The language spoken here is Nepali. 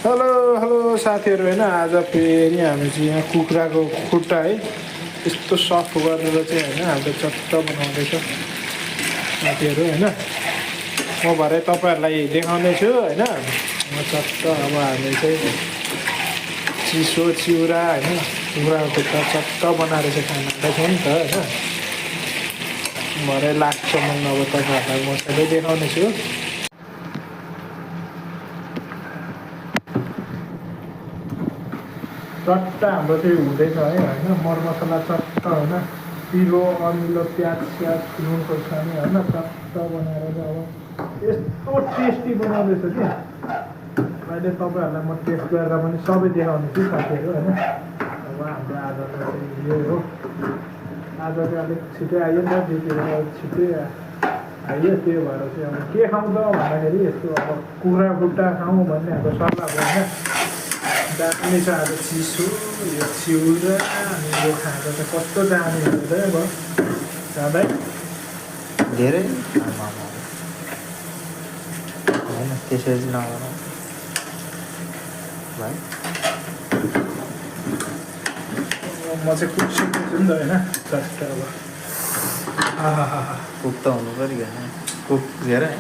हेलो हेलो साथीहरू होइन आज फेरि हामी चाहिँ यहाँ कुखुराको खुट्टा है यस्तो सफ्ट गरेर चाहिँ होइन हामीले चट्ट बनाउँदैछ साथीहरू होइन म भरे तपाईँहरूलाई देखाउने छु होइन म चट्ट अब हामी चाहिँ चिसो चिउरा होइन कुखुराको खुट्टा चट्ट बनाएर चाहिँ खाना खाँदैछौँ नि त होइन भरे लाग्छ म अब तपाईँहरूलाई म सबै देखाउने छु चट्ट हाम्रो चाहिँ हुँदैछ है होइन मरमसला चट्ट होइन पिरो अमिलो प्याज स्याज नुन खोर्सानी होइन चट्ट बनाएर चाहिँ अब यस्तो टेस्टी बनाउँदैछ कि अहिले तपाईँहरूलाई म टेस्ट गरेर पनि सबै देखाउने छु साथीहरू होइन अब हाम्रो आजको चाहिँ यही हो आज चाहिँ अलिक छिटै आयो नि त ड्युटीबाट छिटै आयो त्यही भएर चाहिँ अब के खाउँ त भन्दाखेरि यस्तो अब कुखुरा खुट्टा खाउँ भन्ने हाम्रो सल्लाह भयो होइन दामी छ आज चिसो यो चिउरा अनि यो खाँदा चाहिँ कस्तो दामी हुन्छ अब जाँदै धेरै होइन त्यसरी चाहिँ नगरौँ भाइ म चाहिँ कुक सिक्दैछु नि त होइन चट्ट अब कुक त हुनु पऱ्यो कुक धेरै